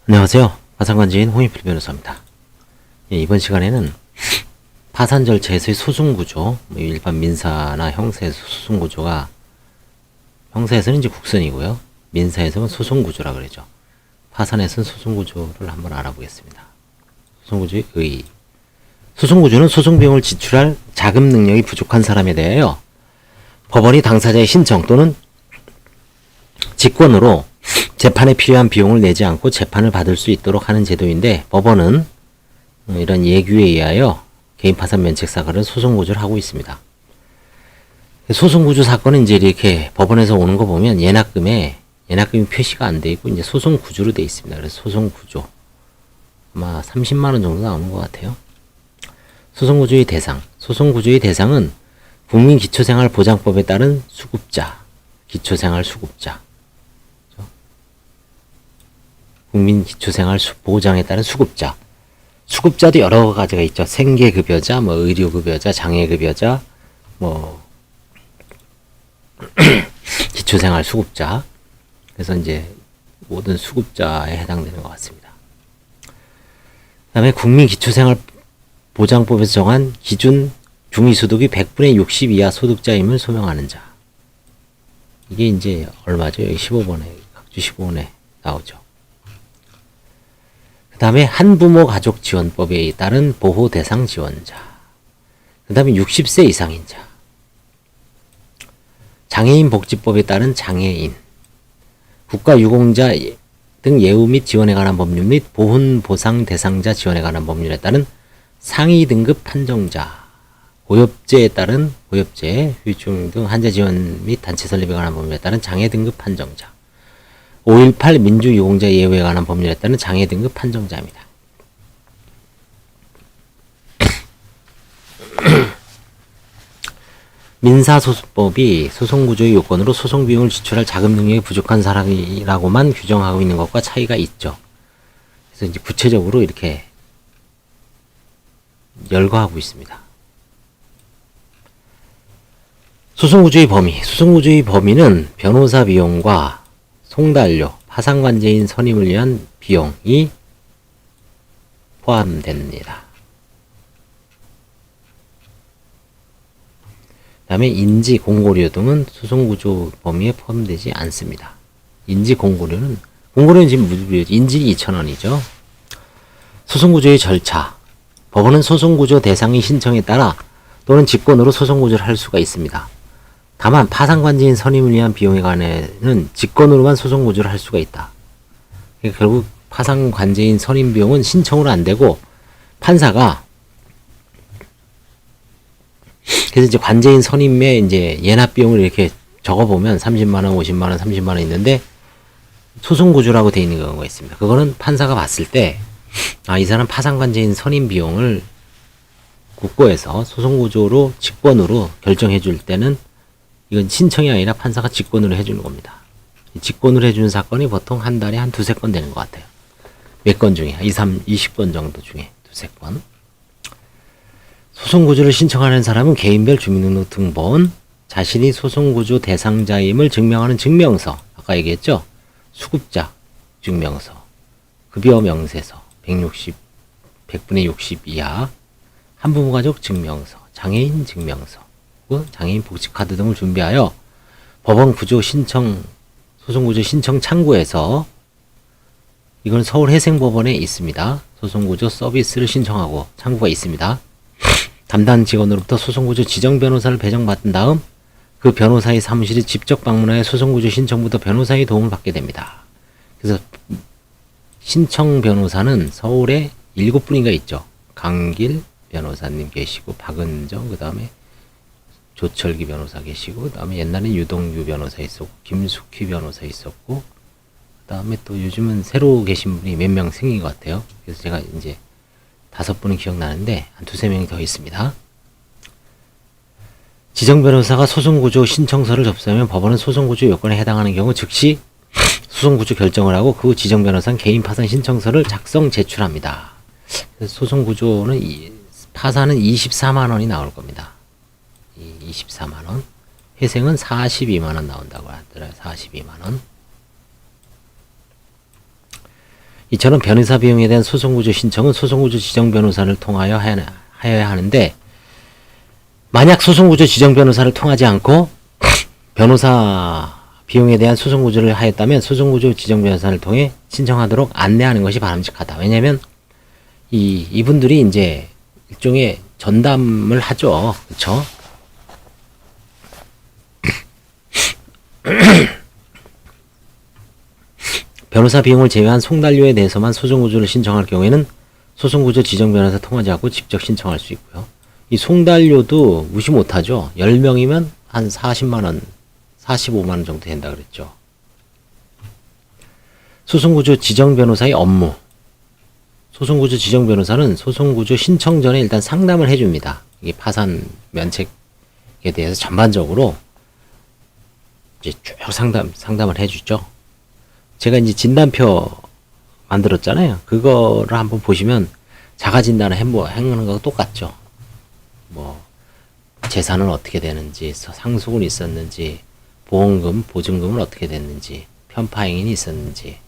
안녕하세요. 파산관제인 홍익필 변호사입니다. 이번 시간에는 파산 절차에서의 소송구조, 일반 민사나 형사에서 소송구조가, 형사에서는 이제 국선이고요. 민사에서는 소송구조라 그러죠. 파산에서는 소송구조를 한번 알아보겠습니다. 소송구조의 의의. 소송구조는 소송비용을 지출할 자금 능력이 부족한 사람에 대하여 법원이 당사자의 신청 또는 직권으로 재판에 필요한 비용을 내지 않고 재판을 받을 수 있도록 하는 제도인데, 법원은 이런 예규에 의하여 개인 파산 면책 사건을 소송구조를 하고 있습니다. 소송구조 사건은 이제 이렇게 법원에서 오는 거 보면 예납금이 표시가 안 돼 있고 이제 소송구조로 돼 있습니다. 그래서 소송구조 아마 30만 원 정도 나오는 것 같아요. 소송구조의 대상. 소송구조의 대상은 국민기초생활보장법에 따른 수급자, 기초생활수급자. 국민기초생활보장에 따른 수급자. 수급자도 여러 가지가 있죠. 생계급여자, 의료급여자, 장애급여자, 기초생활수급자. 그래서 이제 모든 수급자에 해당되는 것 같습니다. 그 다음에 국민기초생활보장법에서 정한 기준 중위소득이 100분의 60 이하 소득자임을 소명하는 자. 이게 이제 얼마죠? 여기 15번에, 각주 15번에 나오죠. 그 다음에 한부모 가족 지원법에 따른 보호 대상 지원자. 그 다음에 60세 이상인 자. 장애인 복지법에 따른 장애인. 국가유공자 등 예우 및 지원에 관한 법률 및 보훈 보상 대상자 지원에 관한 법률에 따른 상위 등급 판정자. 고엽제에 따른 고엽제, 휴중 등 환자 지원 및 단체 설립에 관한 법률에 따른 장애 등급 판정자. 5.18 민주유공자 예우에 관한 법률에 따른 장애 등급 판정자입니다. 민사소송법이 소송구조의 요건으로 소송비용을 지출할 자금 능력이 부족한 사람이라고만 규정하고 있는 것과 차이가 있죠. 그래서 이제 구체적으로 이렇게 열거하고 있습니다. 소송구조의 범위. 소송구조의 범위는 변호사 비용과 송달료, 파산관제인 선임을 위한 비용이 포함됩니다. 그 다음에 인지, 공고료 등은 소송구조 범위에 포함되지 않습니다. 인지, 공고료는 지금 무료죠. 인지 2,000원이죠. 소송구조의 절차. 법원은 소송구조 대상의 신청에 따라 또는 직권으로 소송구조를 할 수가 있습니다. 다만 파산관제인 선임을 위한 비용에 관해는 직권으로만 소송구조를 할 수가 있다. 그러니까 결국 파산관제인 선임 비용은 신청으로 안 되고 판사가, 그래서 이제 관제인 선임에 이제 예납 비용을 이렇게 적어보면 30만 원, 50만 원, 30만 원 있는데 소송구조라고 되어 있는 경우가 있습니다. 그거는 판사가 봤을 때 이 사람 파산관제인 선임 비용을 국고에서 소송구조로 직권으로 결정해 줄 때는 이건 신청이 아니라 판사가 직권으로 해주는 겁니다. 직권으로 해주는 사건이 보통 한 달에 한 두세 건 되는 것 같아요. 몇 건 중에, 20건 정도 중에 두세 건. 소송구조를 신청하는 사람은 개인별 주민등록등본, 자신이 소송구조 대상자임을 증명하는 증명서, 아까 얘기했죠? 수급자 증명서, 급여명세서, 100분의 60 이하, 한부모가족 증명서, 장애인 증명서, 장애인 복지카드 등을 준비하여 법원 구조 신청, 소송구조 신청 창구에서, 이건 서울해생법원에 있습니다. 소송구조 서비스를 신청하고 창구가 있습니다. 담당 직원으로부터 소송구조 지정 변호사를 배정받은 다음 그 변호사의 사무실에 직접 방문하여 소송구조 신청부터 변호사의 도움을 받게 됩니다. 그래서 신청 변호사는 서울에 7분인가 있죠. 강길 변호사님 계시고, 박은정, 그 다음에 조철기 변호사 계시고, 그 다음에 옛날엔 유동규 변호사 있었고, 김숙희 변호사 있었고, 그 다음에 또 요즘은 새로 계신 분이 몇 명 생긴 것 같아요. 그래서 제가 이제 5분은 기억나는데 한 두세 명이 더 있습니다. 지정 변호사가 소송구조 신청서를 접수하면 법원은 소송구조 요건에 해당하는 경우 즉시 소송구조 결정을 하고 그 후 지정 변호사는 개인 파산 신청서를 작성 제출합니다. 그래서 소송구조는 파산은 24만 원이 나올 겁니다. 24만 원. 회생은 42만 원 나온다고 하더라고요. 42만 원. 이처럼 변호사 비용에 대한 소송구조 신청은 소송구조 지정 변호사를 통하여 하여야 하는데, 만약 소송구조 지정 변호사를 통하지 않고 변호사 비용에 대한 소송구조를 하였다면 소송구조 지정 변호사를 통해 신청하도록 안내하는 것이 바람직하다. 왜냐면 이분들이 이제 일종의 전담을 하죠. 그쵸? 변호사 비용을 제외한 송달료에 대해서만 소송구조를 신청할 경우에는 소송구조 지정 변호사 통하지 않고 직접 신청할 수 있고요. 이 송달료도 무시 못하죠. 10명이면 한 40만원, 45만원 정도 된다 그랬죠. 소송구조 지정 변호사의 업무. 소송구조 지정 변호사는 소송구조 신청 전에 일단 상담을 해줍니다. 이게 파산 면책에 대해서 전반적으로 이제 쭉 상담을 해주죠. 제가 이제 진단표 만들었잖아요. 그거를 한번 보시면 자가 진단을 행하는 거하고 똑같죠. 뭐 재산은 어떻게 되는지, 상속은 있었는지, 보험금, 보증금은 어떻게 됐는지, 편파행위는 있었는지,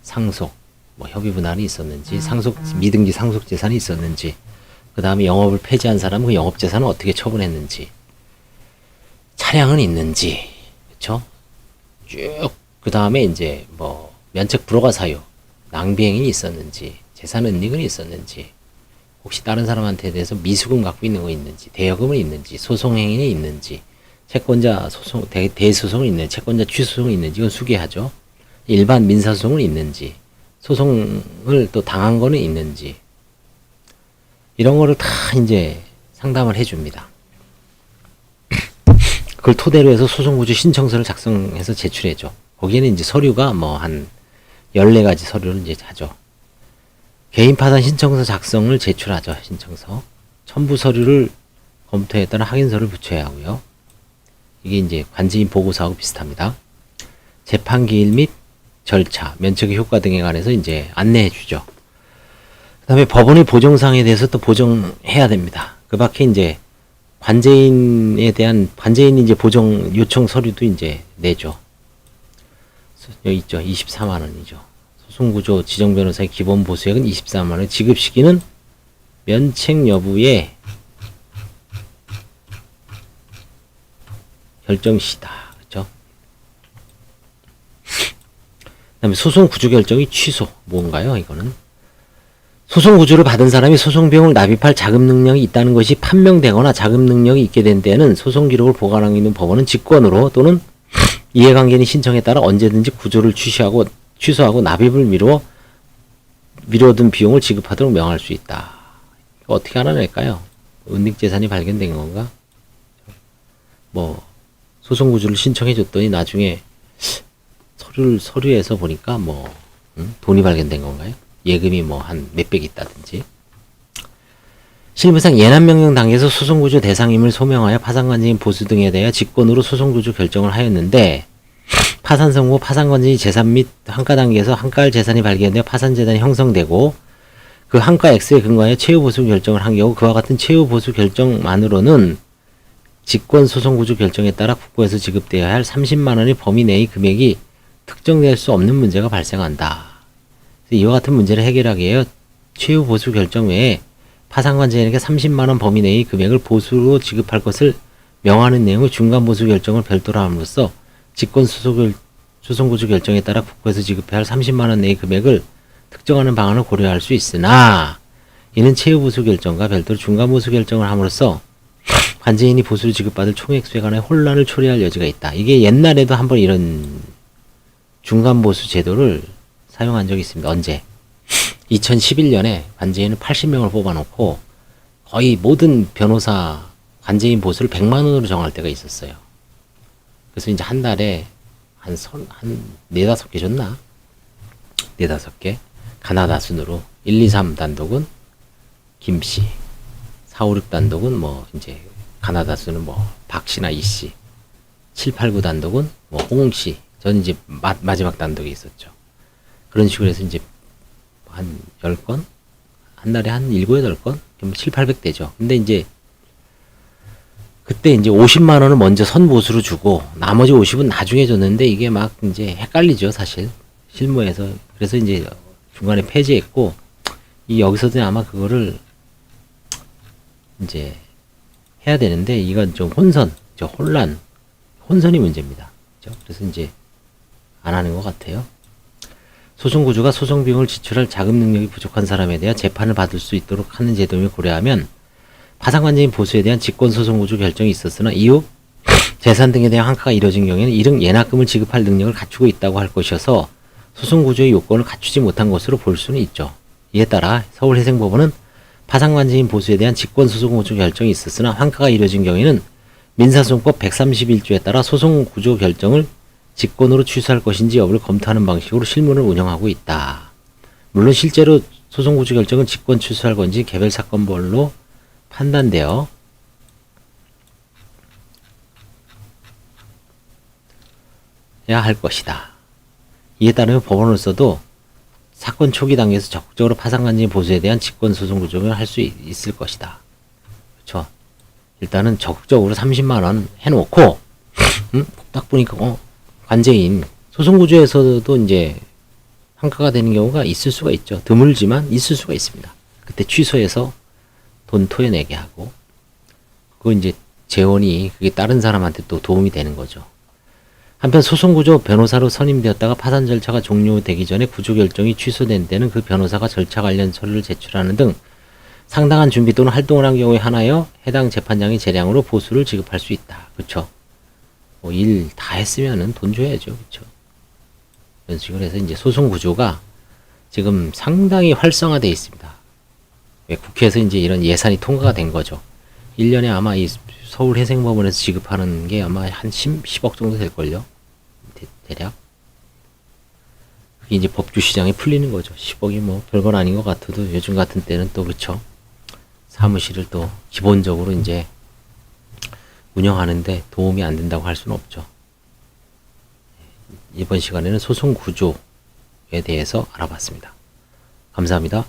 상속, 뭐 협의 분할이 있었는지, 미등기 상속 재산이 있었는지, 그 다음에 영업을 폐지한 사람은 그 영업 재산을 어떻게 처분했는지, 차량은 있는지, 그쵸? 쭉, 그 다음에 이제 뭐 면책 불허가 사유, 낭비행위는 있었는지, 재산 은닉은 있었는지, 혹시 다른 사람한테 대해서 미수금 갖고 있는 거 있는지, 대여금은 있는지, 소송행위는 있는지, 채권자 소송, 대소송은 있는지, 채권자 취소송은 있는지, 이건 수기하죠. 일반 민사소송은 있는지, 소송을 또 당한 거는 있는지, 이런 거를 다 이제 상담을 해줍니다. 그걸 토대로 해서 소송구조 신청서를 작성해서 제출해줘. 거기에는 이제 서류가 뭐 한 14가지 서류를 이제 하죠. 개인 파산 신청서 작성을 제출하죠. 신청서. 첨부 서류를 검토에 따라 확인서를 붙여야 하고요. 이게 이제 관지인 보고서하고 비슷합니다. 재판 기일 및 절차, 면책의 효과 등에 관해서 이제 안내해 주죠. 그 다음에 법원의 보정사항에 대해서 또 보정해야 됩니다. 그 밖에 이제 관제인에 대한, 관제인 이제 보정 요청 서류도 이제 내죠. 여기 있죠. 24만원이죠. 소송구조 지정 변호사의 기본 보수액은 24만원, 지급 시기는 면책 여부의 결정 시다. 그렇죠? 그다음에 소송 구조 결정이 취소. 뭔가요? 이거는 소송 구조를 받은 사람이 소송 비용을 납입할 자금 능력이 있다는 것이 판명되거나 자금 능력이 있게 된 때에는 소송 기록을 보관하고 있는 법원은 직권으로 또는 이해관계인이 신청에 따라 언제든지 구조를 취소하고 납입을 미뤄둔 비용을 지급하도록 명할 수 있다. 어떻게 알아낼까요? 은닉재산이 발견된 건가? 뭐 소송 구조를 신청해 줬더니 나중에 서류에서 보니까 뭐 돈이 발견된 건가요? 예금이 뭐 한 몇백 있다든지. 실무상 예납명령 단계에서 소송구조 대상임을 소명하여 파산관제인 보수 등에 대하여 직권으로 소송구조 결정을 하였는데, 파산 선고, 파산관제인 재산 및 한가 단계에서 한가할 재산이 발견되어 파산재단이 형성되고 그 한가 X에 근거하여 채우보수 결정을 한 경우 그와 같은 채우보수 결정만으로는 직권 소송구조 결정에 따라 국고에서 지급되어야 할 30만원의 범위 내의 금액이 특정될 수 없는 문제가 발생한다. 이와 같은 문제를 해결하기 위해 최후보수 결정 외에 파산관제인에게 30만원 범위 내의 금액을 보수로 지급할 것을 명하는 내용의 중간보수 결정을 별도로 함으로써 직권 소송구조 결정에 따라 국고에서 지급해야 할 30만원 내의 금액을 특정하는 방안을 고려할 수 있으나, 이는 최후보수 결정과 별도로 중간보수 결정을 함으로써 관제인이 보수를 지급받을 총액수에 관해 혼란을 초래할 여지가 있다. 이게 옛날에도 한번 이런 중간보수 제도를 사용한 적이 있습니다. 언제? 2011년에 관제인을 80명을 뽑아놓고 거의 모든 변호사 관제인 보수를 100만원으로 정할 때가 있었어요. 그래서 이제 한 달에 한 4-5개 줬나? 4-5개. 가나다 순으로 1, 2, 3 단독은 김씨, 4, 5, 6 단독은 뭐 이제 가나다 순은 뭐 박씨나 이씨, 7, 8, 9 단독은 뭐 홍씨. 저는 이제 마지막 단독에 있었죠. 그런 식으로 해서 이제 한 10건? 한 달에 한 7, 8건? 그럼 7, 800 되죠. 근데 이제 그때 이제 50만원을 먼저 선보수로 주고 나머지 50은 나중에 줬는데 이게 막 이제 헷갈리죠, 사실. 실무에서. 그래서 이제 중간에 폐지했고, 이 여기서도 아마 그거를 이제 해야 되는데, 이건 좀 혼선이 문제입니다. 그죠? 그래서 이제 안 하는 것 같아요. 소송구조가 소송 비용을 지출할 자금 능력이 부족한 사람에 대한 재판을 받을 수 있도록 하는 제도를 고려하면 파상관계인 보수에 대한 직권소송구조 결정이 있었으나 이후 재산 등에 대한 환가가 이뤄진 경우에는 이른 예납금을 지급할 능력을 갖추고 있다고 할 것이어서 소송구조의 요건을 갖추지 못한 것으로 볼 수는 있죠. 이에 따라 서울회생법원은 파상관계인 보수에 대한 직권소송구조 결정이 있었으나 환가가 이뤄진 경우에는 민사소송법 131조에 따라 소송구조 결정을 직권으로 취소할 것인지 여부를 검토하는 방식으로 실무를 운영하고 있다. 물론 실제로 소송구조 결정을 직권 취소할 건지 개별 사건별로 판단되어 야 할 것이다. 이에 따르면 법원으로서도 사건 초기 단계에서 적극적으로 파상관계인 보수에 대한 직권 소송 구조를 할 수 있을 것이다. 그렇죠? 일단은 적극적으로 30만 원 해놓고 딱 보니까 관제인 소송구조에서도 이제 환가가 되는 경우가 있을 수가 있죠. 드물지만 있을 수가 있습니다. 그때 취소해서 돈 토해내게 하고, 그거 이제 재원이 그게 다른 사람한테 또 도움이 되는 거죠. 한편 소송구조 변호사로 선임되었다가 파산 절차가 종료되기 전에 구조 결정이 취소된 때는 그 변호사가 절차 관련 서류를 제출하는 등 상당한 준비 또는 활동을 한 경우에 한하여 해당 재판장의 재량으로 보수를 지급할 수 있다. 그렇죠? 뭐 일 다 했으면은 돈 줘야죠. 그렇죠? 이런 식으로 해서 이제 소송 구조가 지금 상당히 활성화되어 있습니다. 국회에서 이제 이런 예산이 통과가 된 거죠. 1년에 아마 이 서울회생법원에서 지급하는 게 아마 한 10억 정도 될걸요. 대략. 그게 이제 법규시장에 풀리는 거죠. 10억이 뭐 별건 아닌 것 같아도 요즘 같은 때는 또 그쵸. 사무실을 또 기본적으로 이제 운영하는데 도움이 안 된다고 할 수는 없죠. 이번 시간에는 소송 구조에 대해서 알아봤습니다. 감사합니다.